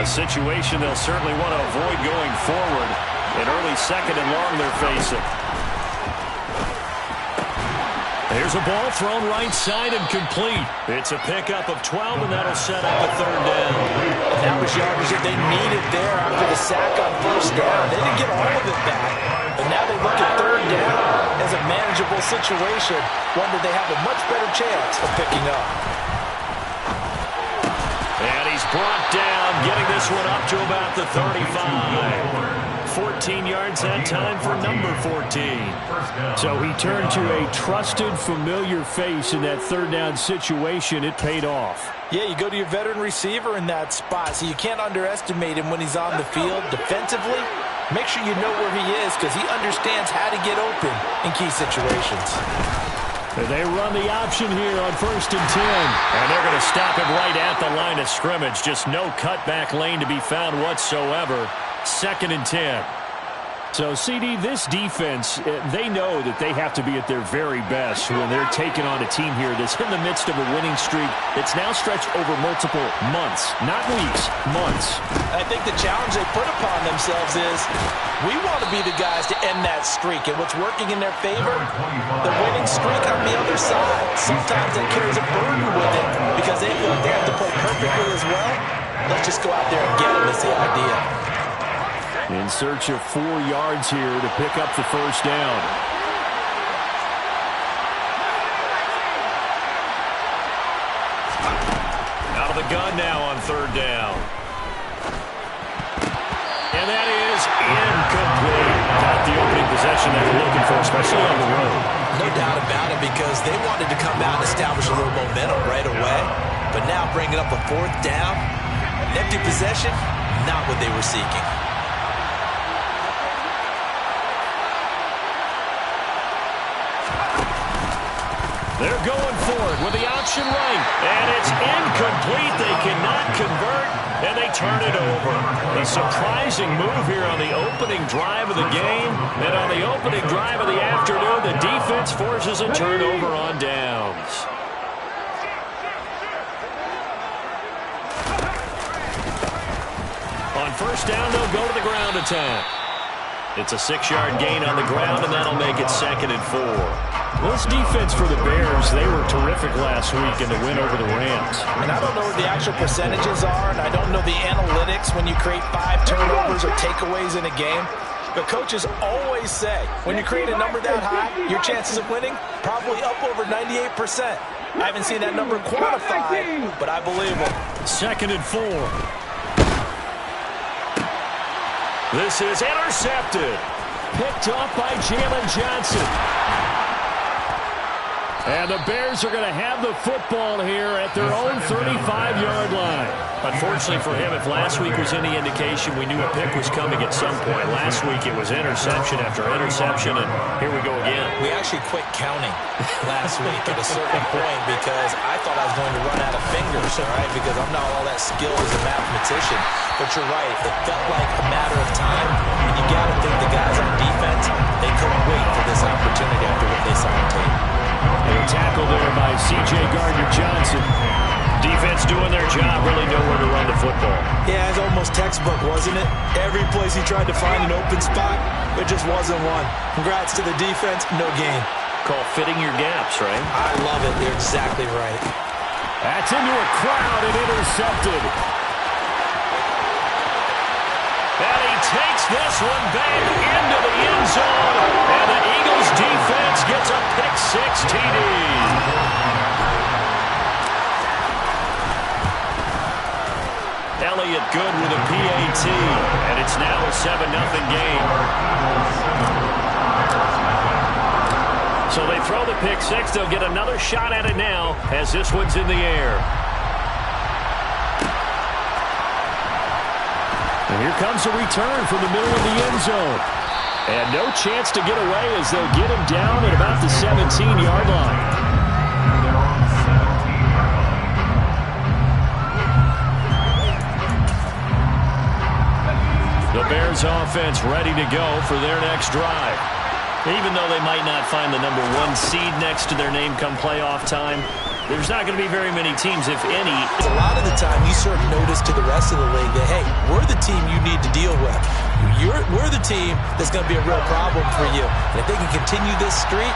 A situation they'll certainly want to avoid going forward. An early second and long they're facing. There's a ball thrown right side and complete. It's a pickup of 12, and that'll set up a third down. That was yardage that they needed there after the sack on first down. They didn't get all of it back, but now they look at third down as a manageable situation, one that they have a much better chance of picking up. And he's brought down, getting this one up to about the 35. 14 yards that time for number 14. So he turned to a trusted, familiar face in that third down situation. It paid off. Yeah, you go to your veteran receiver in that spot, so you can't underestimate him when he's on the field defensively. Make sure you know where he is because he understands how to get open in key situations. They run the option here on 1st and 10. And they're going to stop him right at the line of scrimmage. Just no cutback lane to be found whatsoever. 2nd and 10. So, CD, this defense, they know that they have to be at their very best when they're taking on a team here that's in the midst of a winning streak that's now stretched over multiple months, not weeks, months. I think the challenge they put upon themselves is we want to be the guys to end that streak. And what's working in their favor, the winning streak on the other side. Sometimes that carries a burden with it because they feel like they have to play perfectly as well. Let's just go out there and get them is the idea. In search of 4 yards here to pick up the first down. Out of the gun now on 3rd down. And that is incomplete. Not the opening possession they were looking for, especially on the road. No doubt about it because they wanted to come out and establish a little momentum right away. But now bringing up a 4th down, empty possession, not what they were seeking. They're going for it with the option right. And it's incomplete. They cannot convert, and they turn it over. A surprising move here on the opening drive of the game. And on the opening drive of the afternoon, the defense forces a turnover on downs. On 1st down, they'll go to the ground attack. It's a 6-yard gain on the ground, and that'll make it 2nd and 4. Well, this defense for the Bears, they were terrific last week in the win over the Rams. And I don't know what the actual percentages are, and I don't know the analytics when you create 5 turnovers or takeaways in a game. But coaches always say, when you create a number that high, your chances of winning probably up over 98%. I haven't seen that number quantified, but I believe it. 2nd and 4. This is intercepted. Picked off by Jalen Johnson. And the Bears are going to have the football here at their own 35-yard line. Unfortunately for him, if last week was any indication, we knew a pick was coming at some point. Last week it was interception after interception, and here we go again. We actually quit counting last week at a certain point because I thought I was going to run out of fingers, all right, because I'm not all that skilled as a mathematician. But you're right, it felt like a matter of time, and you got to think the guys on defense, they couldn't wait for this opportunity after what they saw on tape. And a tackle there by C.J. Gardner-Johnson. Defense doing their job, really nowhere to run the football. Yeah, it's almost textbook, wasn't it? Every place he tried to find an open spot, there just wasn't one. Congrats to the defense, no gain. Call fitting your gaps, right? I love it. You're exactly right. That's into a crowd and intercepted. And he takes this one back into the end zone. And the Eagles defense gets a pick-6 TD. Elliott good with a PAT. And it's now a 7-0 game. So they throw the pick-6. They'll get another shot at it now as this one's in the air. And here comes a return from the middle of the end zone. And no chance to get away as they'll get him down at about the 17-yard line. The Bears offense ready to go for their next drive. Even though they might not find the number 1 seed next to their name come playoff time, there's not going to be very many teams, if any. A lot of the time, you serve notice to the rest of the league that, hey, we're the team you need to deal with. We're the team that's going to be a real problem for you. And if they can continue this streak,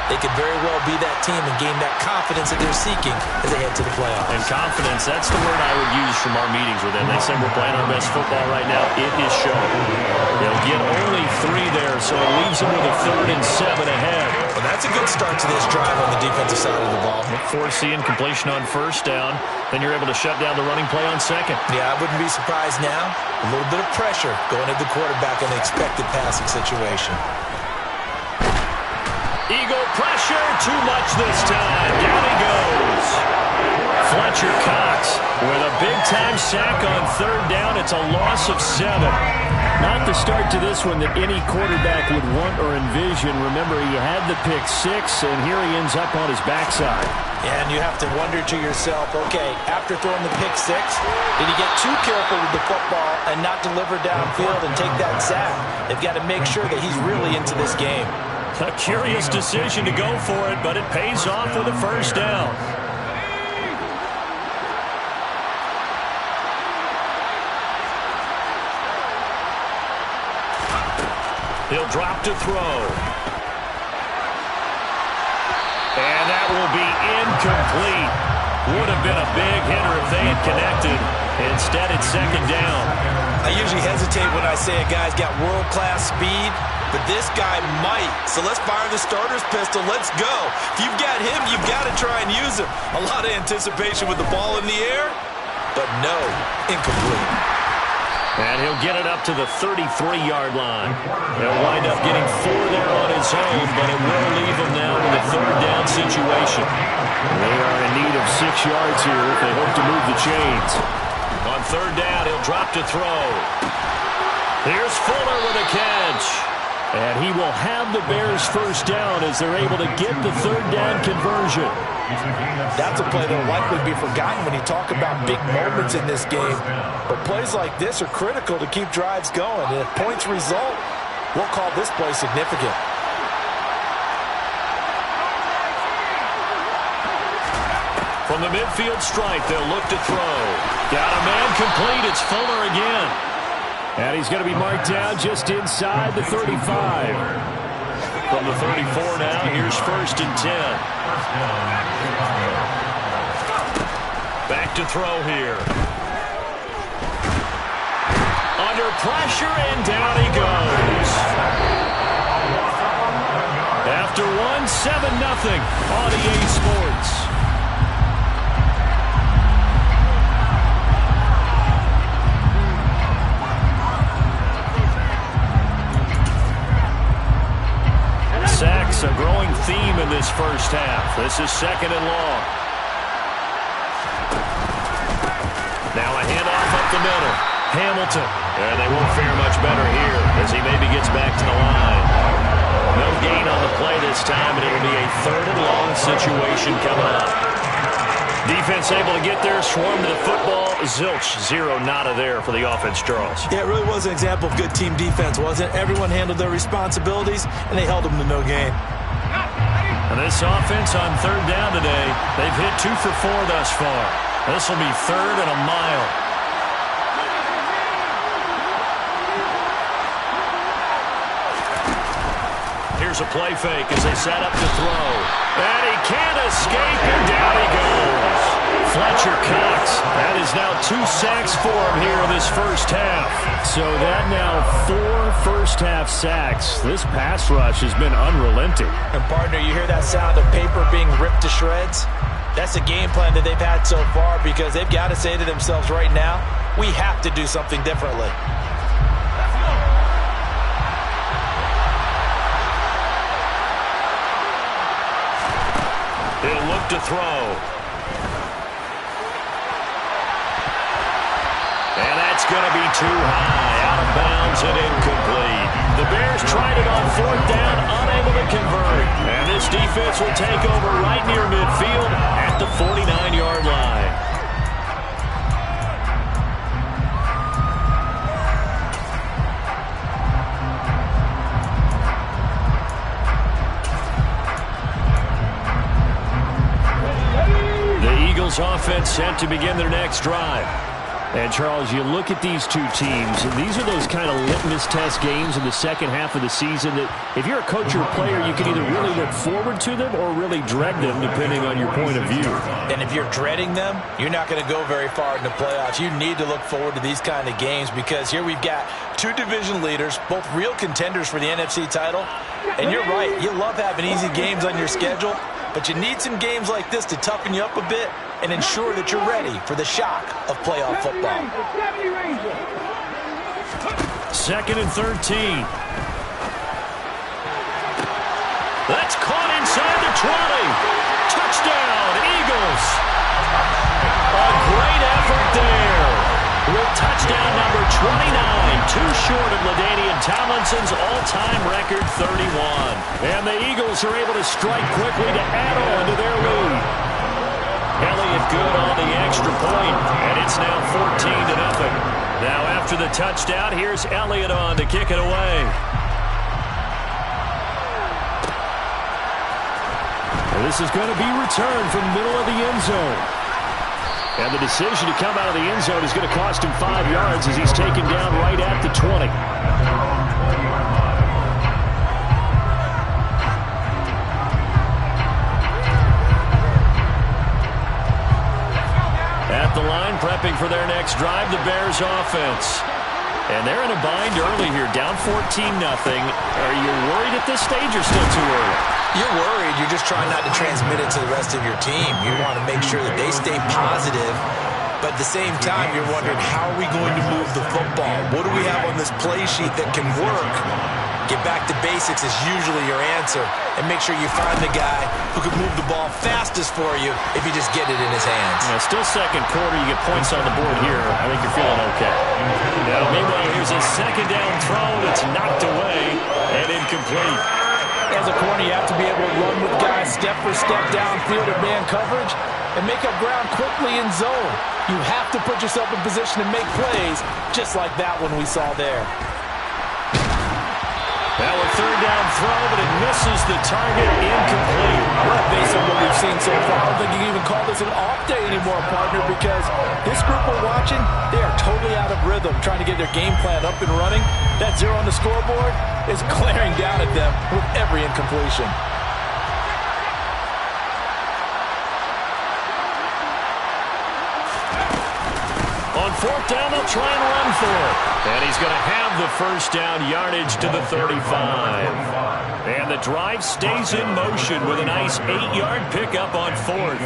they could very well be that team and gain that confidence that they're seeking as they head to the playoffs. And confidence, that's the word I would use from our meetings with them. They said we're playing our best football right now. It is showing. They'll get only 3 there, so it leaves them with a 3rd and 7 ahead. Well, that's a good start to this drive on the defensive side of the ball. Forcing completion on 1st down. Then you're able to shut down the running play on 2nd. Yeah, I wouldn't be surprised now. A little bit of pressure going at the quarterback in the expected passing situation. Eagle pressure, too much this time. Down he goes. Fletcher Cox with a big-time sack on 3rd down. It's a loss of 7. Not the start to this one that any quarterback would want or envision. Remember, he had the pick 6, and here he ends up on his backside. Yeah, and you have to wonder to yourself, okay, after throwing the pick 6, did he get too careful with the football and not deliver downfield and take that sack? They've got to make sure that he's really into this game. A curious decision to go for it, but it pays off with a 1st down. He'll drop to throw. And that will be incomplete. Would have been a big hitter if they had connected. Instead, it's 2nd down. I usually hesitate when I say a guy's got world-class speed, but this guy might. So let's fire the starter's pistol. Let's go. If you've got him, you've got to try and use him. A lot of anticipation with the ball in the air, but no, incomplete. And he'll get it up to the 33-yard line. He'll wind up getting 4 there on his own, but it will leave him now in the 3rd down situation. They are in need of 6 yards here if they hope to move the chains. On 3rd down, he'll drop to throw. Here's Fuller with a catch. And he will have the Bears' 1st down as they're able to get the 3rd down conversion. That's a play that will likely be forgotten when you talk about big moments in this game. But plays like this are critical to keep drives going. And if points result, we'll call this play significant. From the midfield stripe, they'll look to throw. Got a man complete. It's Fuller again. And he's going to be marked down just inside the 35. From the 34 now, here's 1st and 10. Back to throw here. Under pressure, and down he goes. After 7-0 on EA Sports. Sacks, a growing theme in this 1st half. This is 2nd and long. Now a handoff up the middle. Hamilton. And they won't fare much better here as he maybe gets back to the line. No gain on the play this time, and it'll be a 3rd and long situation coming up. Defense able to get there, swarm to the football. Zilch, 0 nada there for the offense, Charles. Yeah, it really was an example of good team defense, wasn't it? Everyone handled their responsibilities, and they held them to no gain. And this offense on 3rd down today, they've hit 2 for 4 thus far. This will be 3rd and a mile. Here's a play fake as they set up to throw. And he can't escape, and down he goes. Fletcher Cox. That is now 2 sacks for him here in this 1st half. So that now 4 first-half sacks. This pass rush has been unrelenting. And, partner, you hear that sound of paper being ripped to shreds? That's a game plan that they've had so far because they've got to say to themselves right now, we have to do something differently. He'll look to throw. And that's going to be too high. Out of bounds and incomplete. The Bears tried it on 4th down, unable to convert. And this defense will take over right near midfield at the 49-yard line. Eagles offense set to begin their next drive. And, Charles, you look at these two teams, and these are those kind of litmus test games in the second half of the season that if you're a coach or a player, you can either really look forward to them or really dread them, depending on your point of view. And if you're dreading them, you're not going to go very far in the playoffs. You need to look forward to these kind of games because here we've got two division leaders, both real contenders for the NFC title. And you're right, you love having easy games on your schedule, but you need some games like this to toughen you up a bit and ensure that you're ready for the shock of playoff football. 2nd and 13. That's caught inside the 20. Touchdown, Eagles. A great effort there. With touchdown number 29, too short of LaDainian Tomlinson's all-time record 31. And the Eagles are able to strike quickly to add on to their lead. Elliott good on the extra point, and it's now 14-0. Now after the touchdown, here's Elliott on to kick it away. And this is going to be returned from the middle of the end zone. And the decision to come out of the end zone is going to cost him 5 yards as he's taken down right at the 20. At the line, prepping for their next drive, the Bears offense. And they're in a bind early here, down 14-0. Are you worried at this stage or still too early? You're worried. You're just trying not to transmit it to the rest of your team. You want to make sure that they stay positive. But at the same time, you're wondering, how are we going to move the football? What do we have on this play sheet that can work? Get back to basics is usually your answer. And make sure you find the guy who can move the ball fastest for you if you just get it in his hands. Still second quarter. You get points on the board here. I think you're feeling okay. Now, meanwhile, here's a second down throw that's knocked away and incomplete. As a corner, you have to be able to run with guys step for step downfield in man coverage and make up ground quickly in zone. You have to put yourself in position to make plays, just like that one we saw there. Now a third down throw, but it misses the target, incomplete. Well, based on what we've seen so far, I don't think you can even call this an off day anymore, partner, because this group we're watching, they are totally out of rhythm, trying to get their game plan up and running. That zero on the scoreboard is glaring down at them with every incompletion. On 4th down, they'll try and run for it. And he's going to have the first down yardage to the 35. And the drive stays in motion with a nice 8-yard pickup on 4th.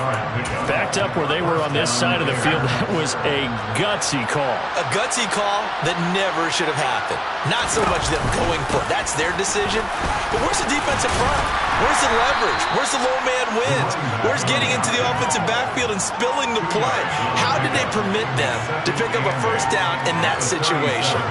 Backed up where they were on this side of the field, that was a gutsy call. A gutsy call that never should have happened. Not so much them going for it. That's their decision. But where's the defensive front? Where's the leverage? Where's the low man wins? Where's getting into the offensive backfield and spilling the play? How did they permit them to pick up a first down in that situation?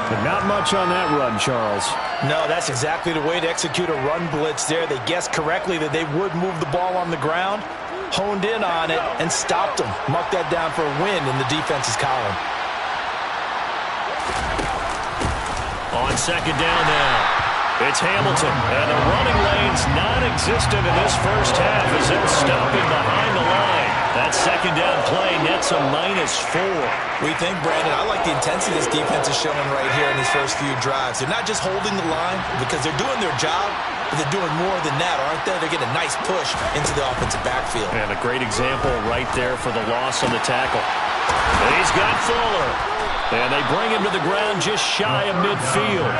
But not much on that run, Charles. No, that's exactly the way to execute a run blitz there. They guessed correctly that they would move the ball on the ground, honed in on it, and stopped them. Marked that down for a win in the defense's column. On second down now. It's Hamilton, and the running lane's non-existent in this first half as they'll stop him behind the line. That second down play nets a -4. We think, Brandon, I like the intensity this defense is showing right here in these first few drives. They're not just holding the line because they're doing their job, but they're doing more than that, aren't they? They're getting a nice push into the offensive backfield. And a great example right there for the loss on the tackle. And he's got Fuller. And they bring him to the ground just shy of midfield.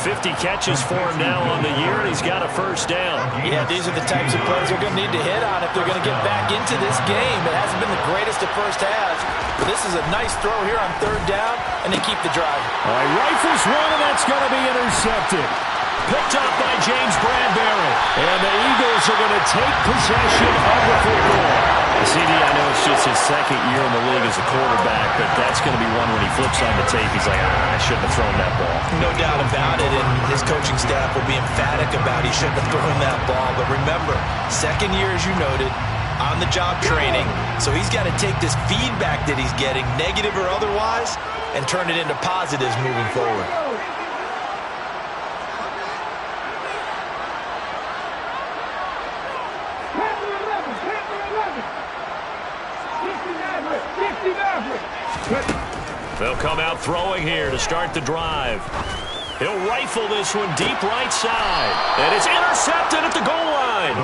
50 catches for him now on the year, and he's got a first down. Yeah, these are the types of plays they're going to need to hit on if they're going to get back into this game. It hasn't been the greatest of first halves, but this is a nice throw here on third down, and they keep the drive. All right, rifles one, and that's going to be intercepted. Picked up by James Bradbury. And the Eagles are going to take possession of the football. CD, I know it's just his second year in the league as a quarterback, but that's going to be one when he flips on the tape, he's like, I shouldn't have thrown that ball. No doubt about it, and his coaching staff will be emphatic about he shouldn't have thrown that ball. But remember, second year, as you noted, on-the-job training, so he's got to take this feedback that he's getting, negative or otherwise, and turn it into positives moving forward. They'll come out throwing here to start the drive. He'll rifle this one deep right side. And it's intercepted at the goal line.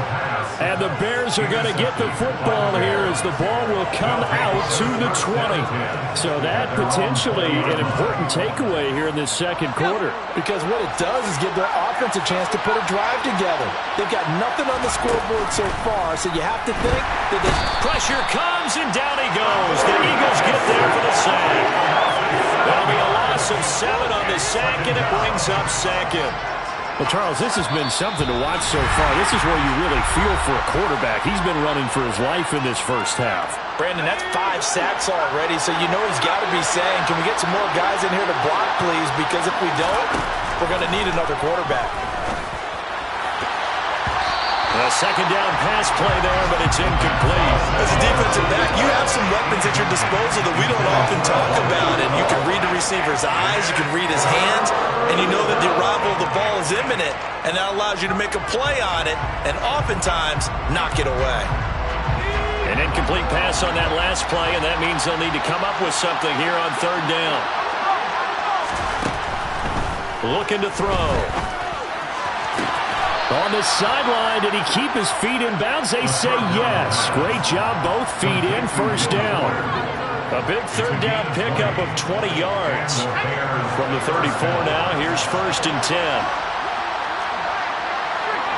And the Bears are going to get the football here as the ball will come out to the 20. So that potentially an important takeaway here in this second quarter. Because what it does is give their offense a chance to put a drive together. They've got nothing on the scoreboard so far, so you have to think that pressure comes, and down he goes. The Eagles get there for the sack. That'll be a loss of 7 on the sack, and it brings up second. Well, Charles, this has been something to watch so far. This is where you really feel for a quarterback. He's been running for his life in this first half. Brandon, that's 5 sacks already, so you know he's got to be saying, can we get some more guys in here to block, please? Because if we don't, we're going to need another quarterback. A second down pass play there, but it's incomplete. As a defensive back, you have some weapons at your disposal that we don't often talk about. And you can read the receiver's eyes, you can read his hands, and you know that the arrival of the ball is imminent. And that allows you to make a play on it and oftentimes knock it away. An incomplete pass on that last play, and that means they'll need to come up with something here on third down. Looking to throw. On the sideline, did he keep his feet in bounds? They say yes. Great job, both feet in, first down. A big third down pickup of 20 yards. From the 34 now, here's first and 10.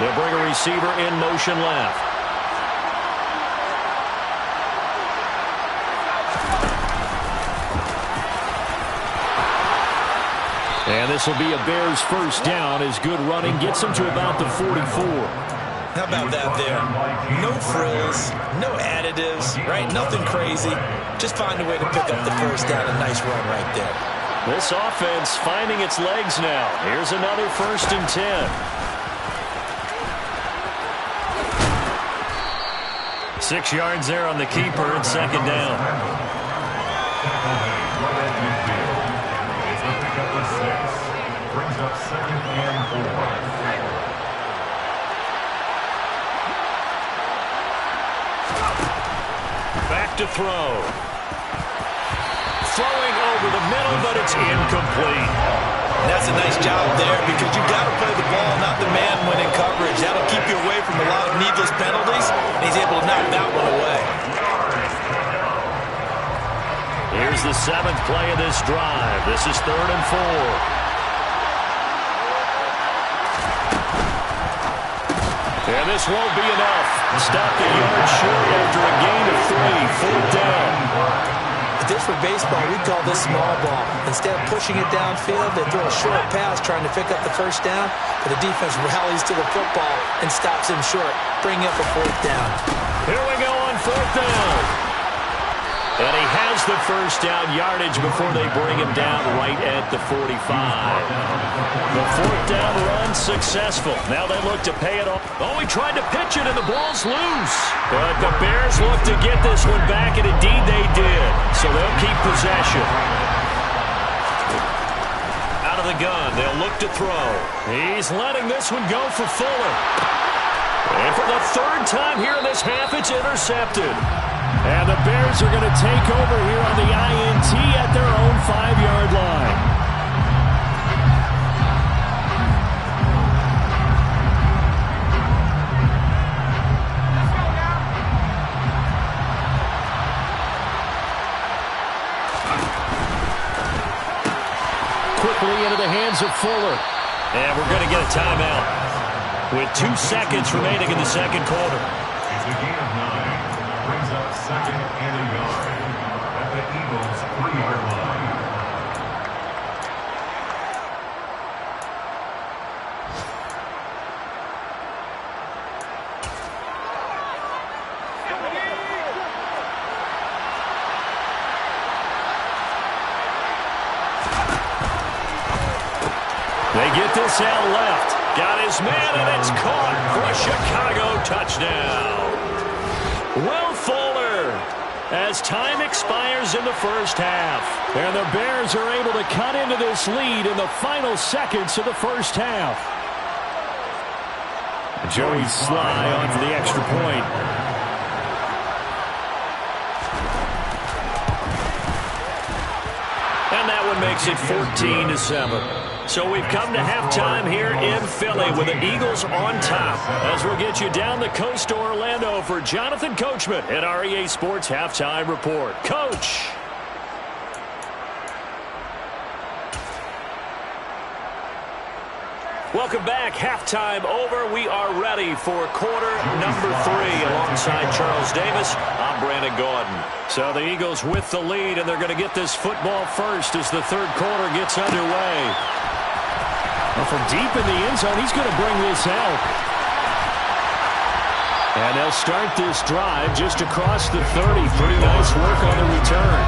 They'll bring a receiver in motion left. And this will be a Bears first down as good running gets them to about the 44. How about that there? No frills, no additives, right? Nothing crazy. Just find a way to pick up the first down. A nice run right there. This offense finding its legs now. Here's another first and 10. 6 yards there on the keeper and second down. Brings up second and 4. Back to throw. Throwing over the middle, but it's incomplete. And that's a nice job there because you've got to play the ball, not the man when in coverage. That'll keep you away from a lot of needless penalties, and he's able to knock that one away. Here's the 7th play of this drive. This is 3rd and 4. And this won't be enough. Stop the yard short after a gain of 3. 4th down. If this were baseball, we'd call this small ball. Instead of pushing it downfield, they throw a short pass trying to pick up the first down, but the defense rallies to the football and stops him short, bringing up a 4th down. Here we go on 4th down. And he has the first down yardage before they bring him down right at the 45. The 4th down run successful. Now they look to pay it off. Oh, he tried to pitch it and the ball's loose. But the Bears look to get this one back, and indeed they did. So they'll keep possession. Out of the gun, they'll look to throw. He's letting this one go for Fuller. And for the 3rd time here in this half, it's intercepted. And the Bears are going to take over here on the INT at their own 5-yard line. Quickly into the hands of Fuller. And we're going to get a timeout with 2 seconds remaining in the second quarter. It's a gain of 9. Brings up second and a yard at the Eagles' 3-yard line. They get this out left. Got his man, and it's caught for a Chicago touchdown. Will Fuller, as time expires in the first half. And the Bears are able to cut into this lead in the final seconds of the first half. Joey Sly on for the extra point. makes it 14-7. So we've come to halftime here in Philly with the Eagles on top. As we'll get you down the coast to Orlando for Jonathan Coachman at our EA Sports Halftime Report. Coach. Welcome back. Halftime over. We are ready for quarter number 3. Alongside Charles Davis, I'm Brandon Gaudin. So the Eagles with the lead, and they're going to get this football first as the third quarter gets underway. Well, from deep in the end zone, he's going to bring this out. And they'll start this drive just across the 30. Pretty nice work on the return.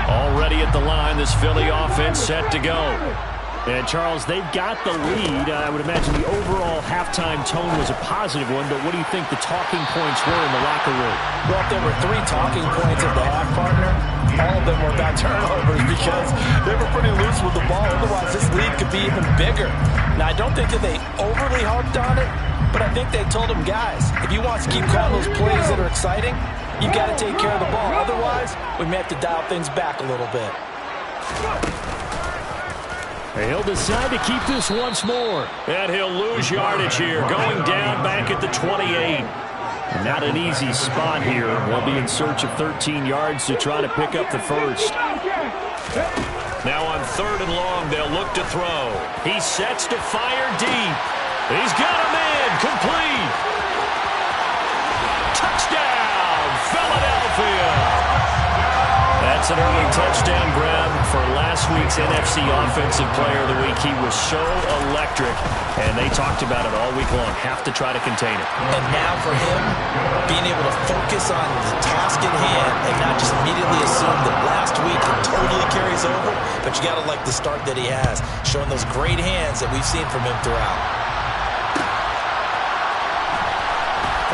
Already at the line, this Philly offense set to go. And, Charles, they've got the lead. I would imagine the overall halftime tone was a positive one, but what do you think the talking points were in the locker room? Well, if there were 3 talking points at the half, partner, all of them were about turnovers because they were pretty loose with the ball. Otherwise, this lead could be even bigger. Now, I don't think that they overly harped on it, but I think they told them, guys, if you want to keep calling those plays that are exciting, you've got to take care of the ball. Otherwise, we may have to dial things back a little bit. He'll decide to keep this once more. And he'll lose yardage here, going down back at the 28. Not an easy spot here. We'll be in search of 13 yards to try to pick up the first. Now on 3rd and long, they'll look to throw. He sets to fire deep. He's got a man complete. Touchdown, Philadelphia. That's an early touchdown grab for last week's NFC Offensive Player of the Week. He was so electric, and they talked about it all week long. Have to try to contain it. And now for him, being able to focus on the task at hand and not just immediately assume that last week it totally carries over, but you got to like the start that he has, showing those great hands that we've seen from him throughout.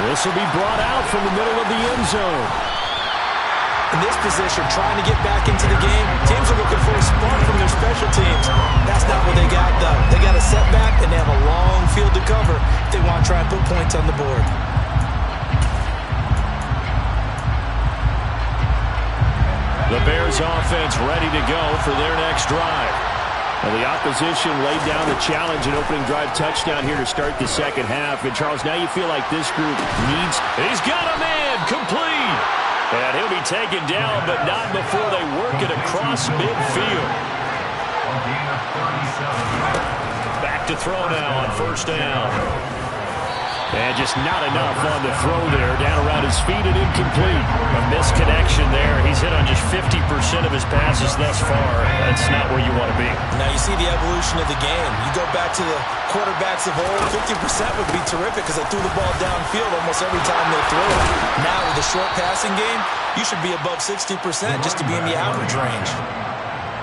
This will be brought out from the middle of the end zone. In this position, trying to get back into the game, teams are looking for a spark from their special teams. That's not what they got, though. They got a setback, and they have a long field to cover if they want to try and put points on the board. The Bears offense ready to go for their next drive. And the opposition laid down the challenge and opening drive touchdown here to start the second half. And, Charles, now you feel like this group needs... He's got a man complete. And he'll be taken down, but not before they work it across midfield. Back to throw now on 1st down. And just not enough on the throw there. Down around his feet and incomplete. A misconnection there. He's hit on just 50% of his passes thus far. That's not where you want to be. Now you see the evolution of the game. You go back to the quarterbacks of old, 50% would be terrific because they threw the ball downfield almost every time they threw it. Now with the short passing game, you should be above 60% just to be in the average range.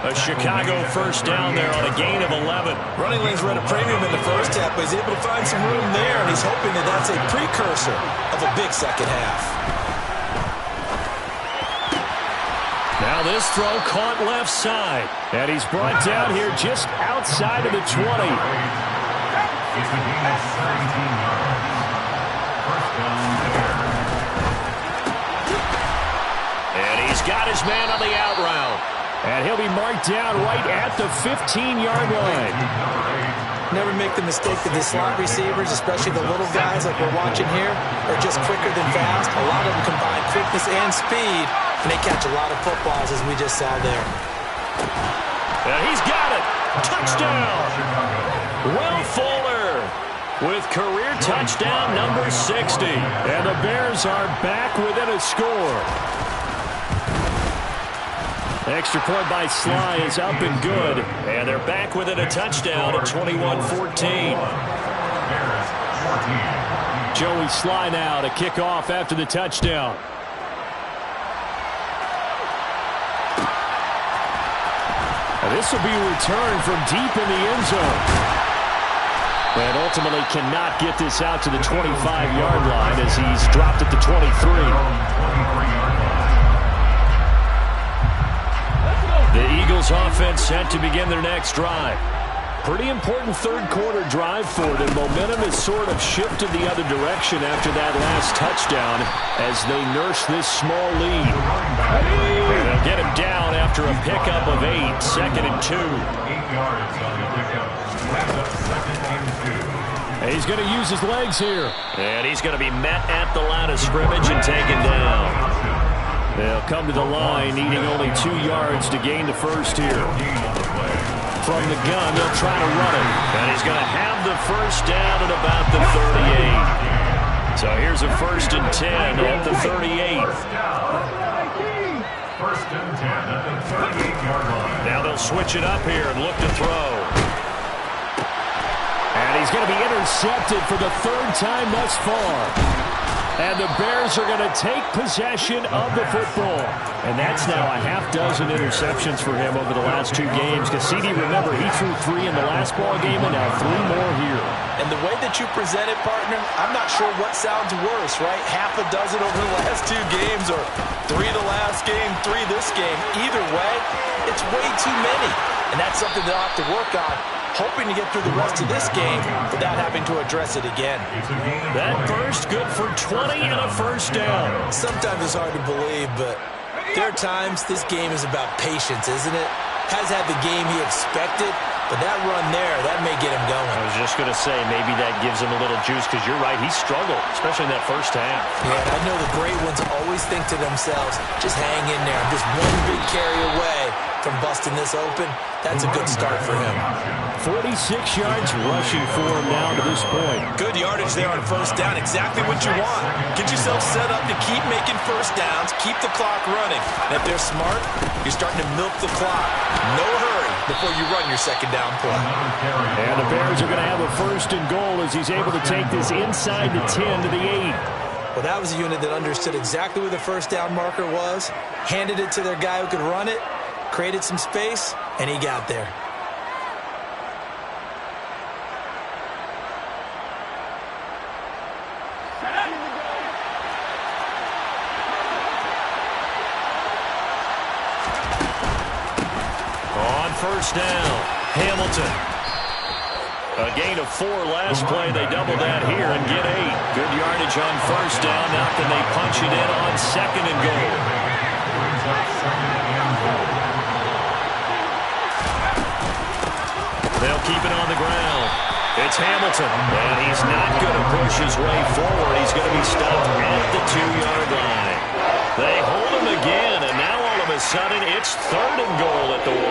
A Chicago 1st down there on a gain of 11. Running lanes were at a premium in the first half, but he's able to find some room there, and he's hoping that that's a precursor of a big second half. Now this throw caught left side, and he's brought down here just outside of the 20. And he's got his man on the out route. And he'll be marked down right at the 15-yard line. Never make the mistake that the slot receivers, especially the little guys like we're watching here, are just quicker than fast. A lot of them combine quickness and speed, and they catch a lot of footballs, as we just saw there. And he's got it. Touchdown. Will Fuller with career touchdown number 60. And the Bears are back within a score. Extra point by Sly is up and good. And they're back within a touchdown at 21-14. Joey Sly now to kick off after the touchdown. And this will be returned from deep in the end zone. And ultimately cannot get this out to the 25-yard line as he's dropped at the 23. The Eagles offense set to begin their next drive. Pretty important third-quarter drive for them. Momentum has sort of shifted the other direction after that last touchdown as they nurse this small lead. And they'll get him down after a pickup of 8, 2nd and 2. 8 yards on the pickup. That's up 2nd and 2. He's going to use his legs here. And he's going to be met at the line of scrimmage and taken down. They'll come to the line, needing only 2 yards to gain the first here. From the gun, they'll try to run it. And he's going to have the first down at about the 38. So here's a 1st and 10 at the 38. First and 10 at the 38-yard line. Now they'll switch it up here and look to throw. And he's going to be intercepted for the 3rd time thus far. And the Bears are going to take possession of the football. And that's now a half-dozen interceptions for him over the last 2 games. Because CD, remember, he threw 3 in the last ball game and now 3 more here. And the way that you present it, partner, I'm not sure what sounds worse, right? Half a dozen over the last 2 games or 3 the last game, 3 this game. Either way, it's way too many. And that's something they'll have to work on, hoping to get through the rest of this game without having to address it again. That burst good for 20 and a first down. Sometimes it's hard to believe, but there are times this game is about patience, isn't it? Has had the game he expected, but that run there, that may get him going. I was just going to say, maybe that gives him a little juice, because you're right, he struggled, especially in that first half. Yeah, I know the great ones always think to themselves, just hang in there. I'm just one big carry away from busting this open. That's a good start for him. 46 yards rushing for him now to this point. Good yardage there on first down. Exactly what you want. Get yourself set up to keep making first downs, keep the clock running. And if they're smart, you're starting to milk the clock. No hurry before you run your second down play. And the Bears are going to have a 1st and goal as he's able to take this inside the 10 to the 8. Well, that was a unit that understood exactly where the first down marker was, handed it to their guy who could run it, created some space, and he got there. On first down, Hamilton. A gain of 4 last play. They double that here and get 8. Good yardage on first down. Now can they punch it in on 2nd and goal? They'll keep it on the ground. It's Hamilton, and he's not going to push his way forward. He's going to be stopped at the 2-yard line. They hold him again, and now all of a sudden it's 3rd and goal at the 1.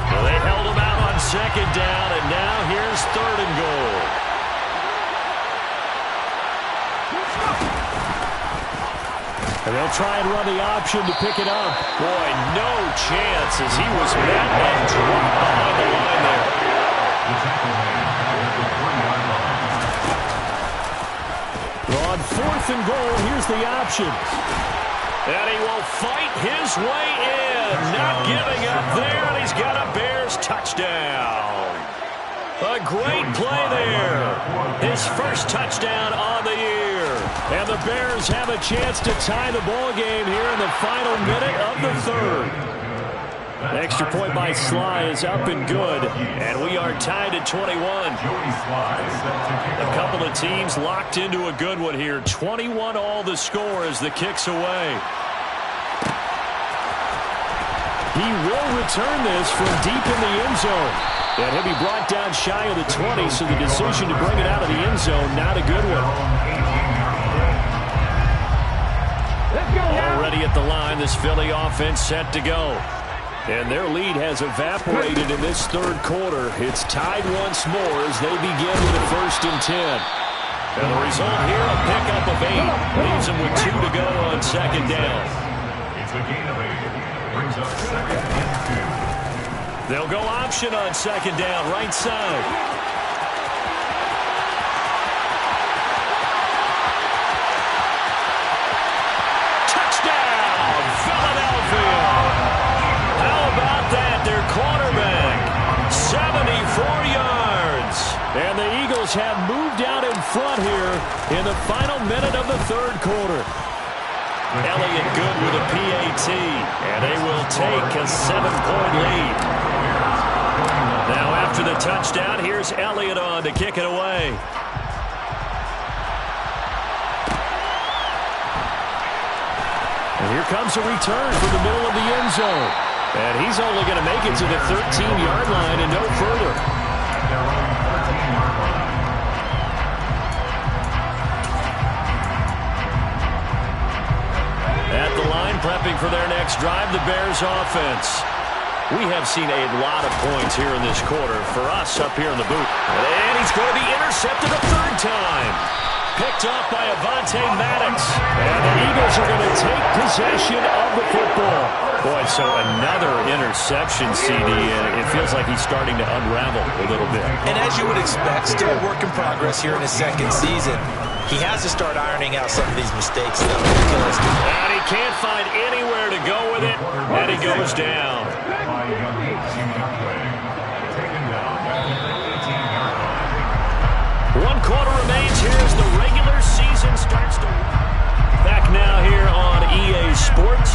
Well, they held him out on 2nd down, and now here's 3rd and goal. And they'll try and run the option to pick it up. Boy, no chance as he was met and dropped behind the line there. On 4th and goal, here's the option. And he will fight his way in. Not giving up there, and he's got a Bears touchdown. A great play there. His first touchdown on the year. And the Bears have a chance to tie the ball game here in the final minute of the 3rd. Extra point by Sly is up and good. And we are tied at 21. A couple of teams locked into a good one here. 21 all the score as the kick's away. He will return this from deep in the end zone. And he'll be brought down shy of the 20, so the decision to bring it out of the end zone, not a good one. Already at the line, this Philly offense set to go. And their lead has evaporated in this 3rd quarter. It's tied once more as they begin with a 1st and 10. And the result here, a pickup of 8. Leaves them with 2 to go on 2nd down. It's a gain of 8. Brings up 2nd and 2. They'll go option on 2nd down, right side. Touchdown, Philadelphia. How about that? Their quarterback, 74 yards. And the Eagles have moved out in front here in the final minute of the third quarter. Elliott good with a PAT, and they will take a 7-point lead. Now after the touchdown, here's Elliott on to kick it away. And here comes a return from the middle of the end zone. And he's only going to make it to the 13-yard line and no further. At the line, prepping for their next drive, the Bears offense. We have seen a lot of points here in this quarter for us up here in the booth. And he's going to be intercepted a third time. Picked off by Avonte Maddox. And the Eagles are going to take possession of the football. Boy, so another interception, CD, and it feels like he's starting to unravel a little bit. And as you would expect, still a work in progress here in his second season. He has to start ironing out some of these mistakes, though. And he can't find anywhere to go with it, and he goes down. One quarter remains here as the regular season starts to... Back now here on EA Sports.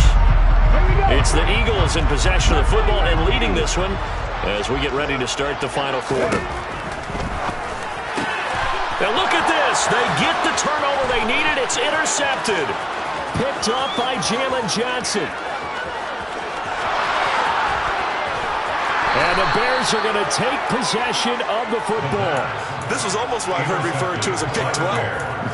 It's the Eagles in possession of the football and leading this one as we get ready to start the final quarter. Now look at this. They get the turnover they needed. It's intercepted. Picked off by Jalen Johnson. And the Bears are going to take possession of the football. This was almost what I heard referred to as a pick 12.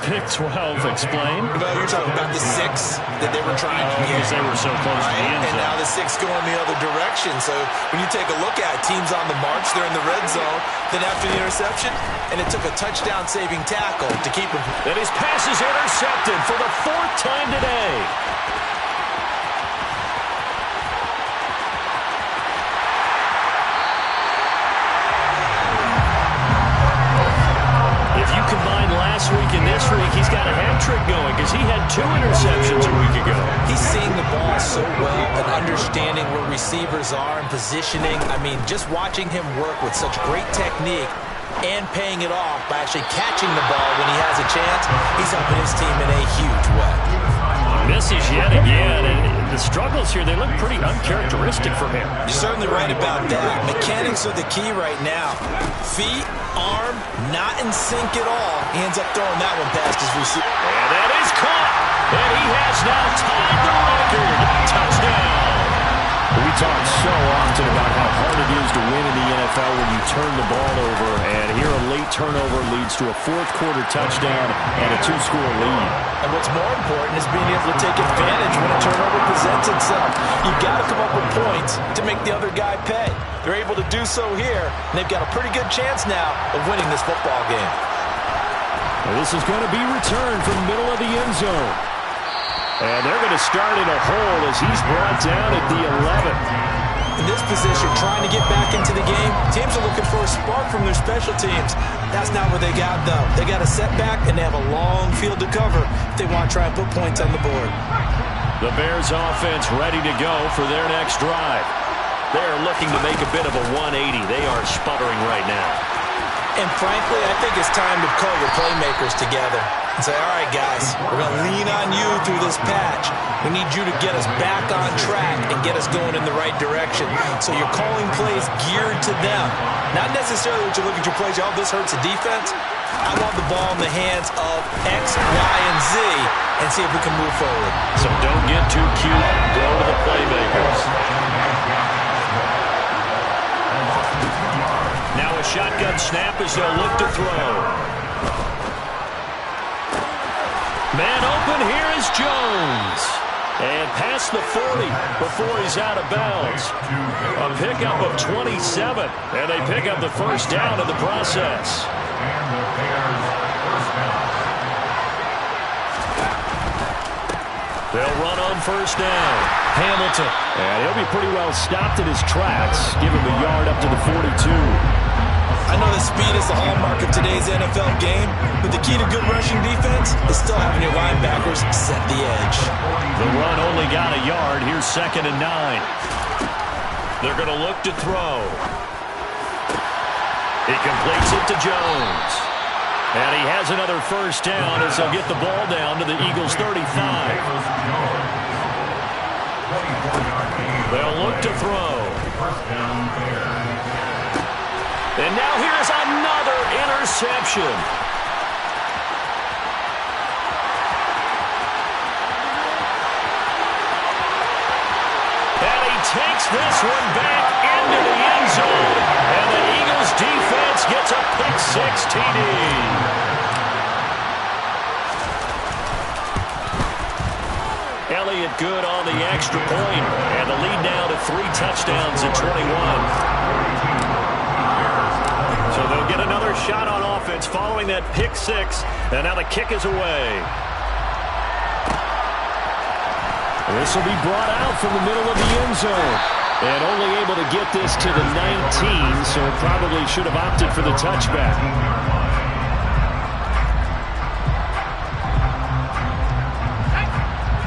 Pick 12, explain. No, you're talking about the 6 that they were trying to get. Because they were so close to the end zone. And now the 6 going the other direction. So when you take a look at teams on the march, they're in the red zone. Then after the interception, and it took a touchdown-saving tackle to keep him. And his pass is intercepted for the 4th time today. Last week and this week, he's got a hat trick going because he had 2 interceptions a week ago. He's seeing the ball so well and understanding where receivers are and positioning. I mean, just watching him work with such great technique and paying it off by actually catching the ball when he has a chance, he's helping his team in a huge way. Misses yet again, and the struggles here, they look pretty uncharacteristic for him. You're certainly right about that. Mechanics are the key right now. Feet, arm, not in sync at all. He ends up throwing that one past his receiver. And that is caught. And he has now tied the record. Touchdown. We talk so often about how hard it is to win in the NFL when you turn the ball over. And here a late turnover leads to a 4th quarter touchdown and a 2-score lead. And what's more important is being able to take advantage when a turnover presents itself. You've got to come up with points to make the other guy pay. They're able to do so here, and they've got a pretty good chance now of winning this football game. Well, this is going to be returned from the middle of the end zone. And they're going to start in a hole as he's brought down at the 11. In this position, trying to get back into the game, teams are looking for a spark from their special teams. That's not what they got, though. They got a setback, and they have a long field to cover if they want to try and put points on the board. The Bears offense ready to go for their next drive. They're looking to make a bit of a 180. They are sputtering right now. And frankly, I think it's time to call your playmakers together and say, all right, guys, we're going to lean on you through this patch. We need you to get us back on track and get us going in the right direction. So you're calling plays geared to them. Not necessarily what you look at your plays, oh, this hurts the defense. I want the ball in the hands of X, Y, and Z and see if we can move forward. So don't get too cute. Go to the playmakers. Now a shotgun snap as they'll look to throw. Man open, here is Jones. And past the 40 before he's out of bounds. A pickup of 27. And they pick up the first down in the process. They'll run on first down. Hamilton. And he'll be pretty well stopped in his tracks. Give him a yard up to the 42. I know that speed is the hallmark of today's NFL game, but the key to good rushing defense is still having your linebackers set the edge. The run only got a yard. Here's 2nd and 9. They're going to look to throw. He completes it to Jones. And he has another first down as they'll get the ball down to the Eagles' 35. They'll look to throw. And now here's another interception. And he takes this one back into the end zone. And the Eagles defense gets a pick-6 TD. Elliott good on the extra point, and the lead now to 3 touchdowns at 21. So they'll get another shot on offense following that pick-6, and now the kick is away. This will be brought out from the middle of the end zone, and only able to get this to the 19, so probably should have opted for the touchback.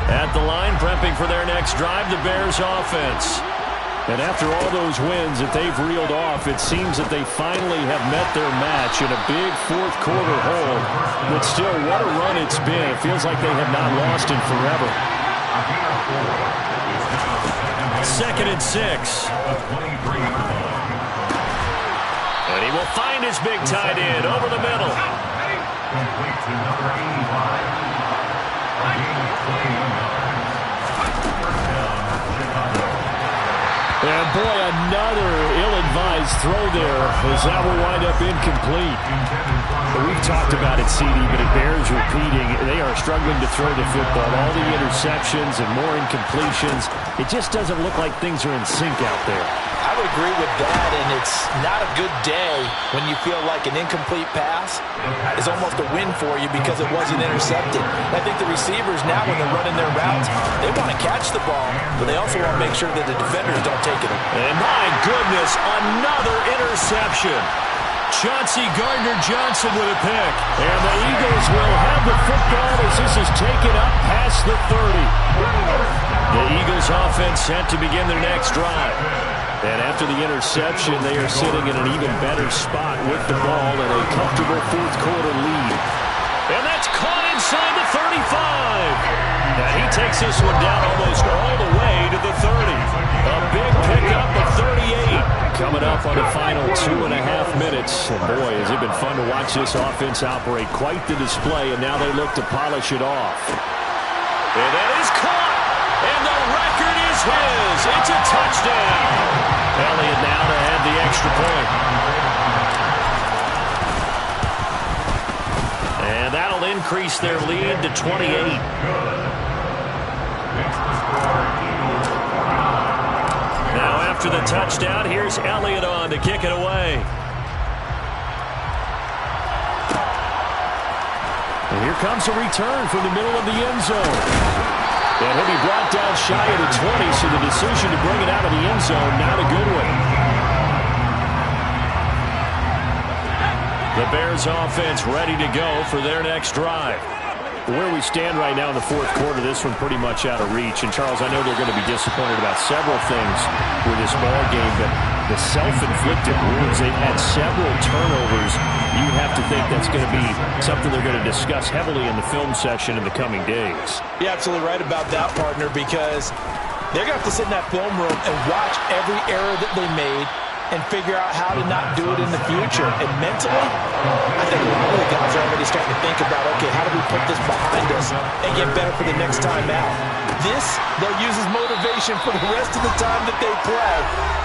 At the line, prepping for their next drive, the Bears offense. And after all those wins that they've reeled off, it seems that they finally have met their match in a big fourth-quarter hold. But still, what a run it's been. It feels like they have not lost in forever. 2nd and 6. And he will find his big tight end over the middle. Complete to number 85. And boy, another ill-advised throw there as that will wind up incomplete. We've talked about it, CD, but it bears repeating. They are struggling to throw the football. All the interceptions and more incompletions. It just doesn't look like things are in sync out there. I would agree with that, and it's not a good day when you feel like an incomplete pass is almost a win for you because it wasn't intercepted. I think the receivers now, when they're running their routes, they want to catch the ball, but they also want to make sure that the defenders don't take it. And my goodness, another interception. Chauncey Gardner-Johnson with a pick. And the Eagles will have the football as this is taken up past the 30. The Eagles offense set to begin their next drive. And after the interception, they are sitting in an even better spot with the ball and a comfortable fourth-quarter lead. And that's caught inside the 35. Now he takes this one down almost all the way to the 30. A big pickup of 38. Coming up on the final 2.5 minutes. And boy, has it been fun to watch this offense operate. Quite the display, and now they look to polish it off. And that is caught. And the record is his. It's a touchdown. Elliott now to have the extra point. And that'll increase their lead to 28. Now after the touchdown, here's Elliott on to kick it away. And here comes a return from the middle of the end zone. And he'll be brought down shy of the 20, so the decision to bring it out of the end zone, not a good one. The Bears offense ready to go for their next drive. Where we stand right now in the fourth quarter, this one pretty much out of reach. And, Charles, I know they're going to be disappointed about several things with this ball game, but the self-inflicted wounds, they've had several turnovers. You have to think that's going to be something they're going to discuss heavily in the film session in the coming days. You're absolutely right about that, partner, because they're going to have to sit in that film room and watch every error that they made and figure out how to not do it in the future. And mentally, I think a lot of the guys are already starting to think about, okay, how do we put this behind us and get better for the next time out? This, they'll use as motivation for the rest of the time that they play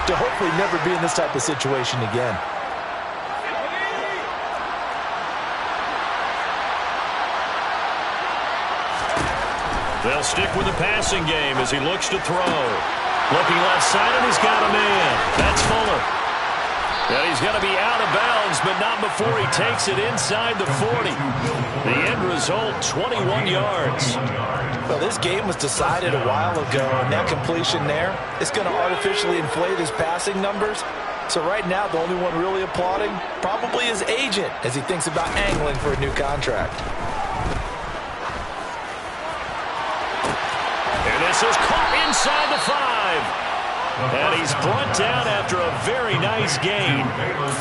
to hopefully never be in this type of situation again. They'll stick with the passing game as he looks to throw. Looking left side, and he's got a man. That's Fuller. And he's going to be out of bounds, but not before he takes it inside the 40. The end result, 21 yards. Well, this game was decided a while ago, and that completion there is going to artificially inflate his passing numbers. So right now, the only one really applauding probably his agent as he thinks about angling for a new contract. And this is caught inside the 5. And he's brought down after a very nice gain.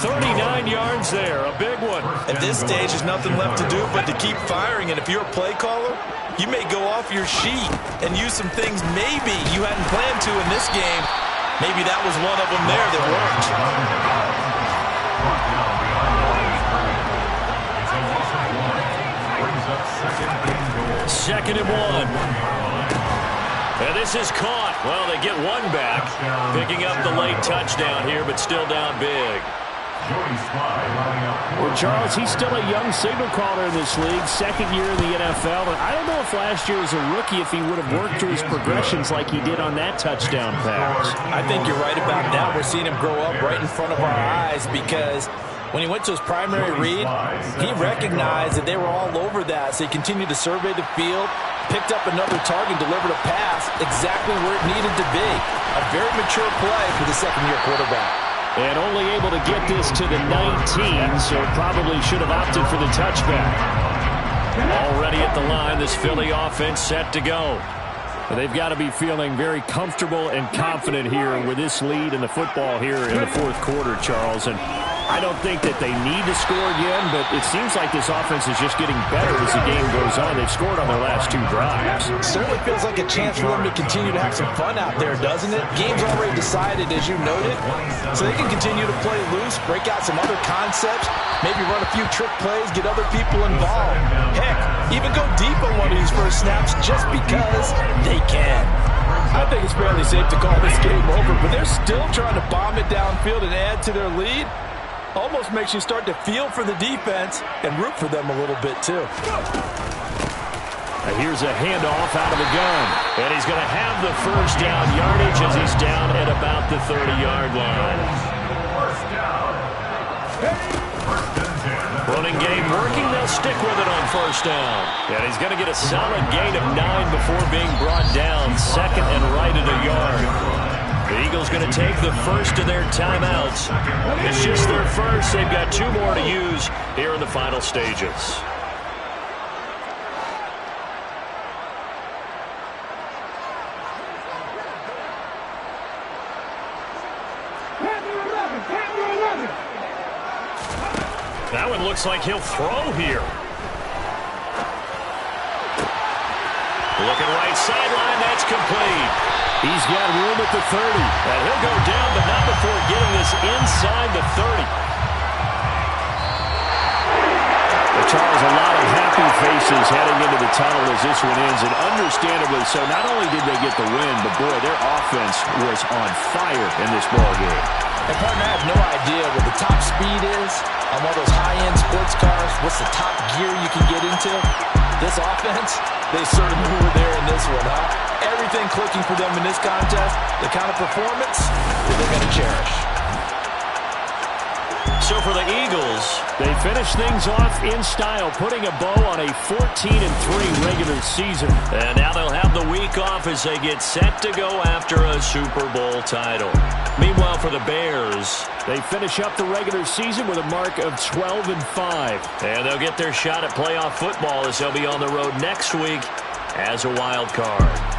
39 yards there, a big one. At this stage, there's nothing left to do but to keep firing. And if you're a play caller, you may go off your sheet and use some things maybe you hadn't planned to in this game. Maybe that was one of them there that worked. Second and 1. And this is caught. Well, they get one back. Picking up the late touchdown here, but still down big. Well, Charles, he's still a young signal caller in this league, second year in the NFL. And I don't know if last year as a rookie if he would have worked through his progressions like he did on that touchdown pass. I think you're right about that. We're seeing him grow up right in front of our eyes because when he went to his primary read, he recognized that they were all over that. So he continued to survey the field, picked up another target, delivered a pass exactly where it needed to be. A very mature play for the second-year quarterback. And only able to get this to the 19, so probably should have opted for the touchback. Already at the line, this Philly offense set to go. They've got to be feeling very comfortable and confident here with this lead in the football here in the fourth quarter, Charles. And I don't think that they need to score again, but it seems like this offense is just getting better as the game goes on. They've scored on their last two drives. Certainly feels like a chance for them to continue to have some fun out there, doesn't it? Game's already decided, as you noted, so they can continue to play loose, break out some other concepts, maybe run a few trick plays, get other people involved. Heck, even go deep on one of these first snaps just because they can. I think it's fairly safe to call this game over, but they're still trying to bomb it downfield and add to their lead. Almost makes you start to feel for the defense and root for them a little bit, too. And here's a handoff out of the gun. And he's going to have the first down yardage as he's down at about the 30-yard line. Running game working. They'll stick with it on first down. And he's going to get a solid gain of 9 before being brought down. Second and right at a yard. The Eagles going to take the first of their timeouts. It's just their first. They've got 2 more to use here in the final stages. That one looks like he'll throw here. Looking right sideline, that's complete. He's got room at the 30. And he'll go down, but not before getting this inside the 30. Well, Charles, a lot of happy faces heading into the tunnel as this one ends, and understandably so. Not only did they get the win, but, boy, their offense was on fire in this ballgame. And, partner, I have no idea what the top speed is on one of those high-end sports cars. What's the top gear you can get into? This offense, they certainly were there in this one, huh? Everything clicking for them in this contest, the kind of performance that they're going to cherish. So for the Eagles, they finish things off in style, putting a bow on a 14-3 regular season. And now they'll have the week off as they get set to go after a Super Bowl title. Meanwhile, for the Bears, they finish up the regular season with a mark of 12-5. And they'll get their shot at playoff football as they'll be on the road next week as a wild card.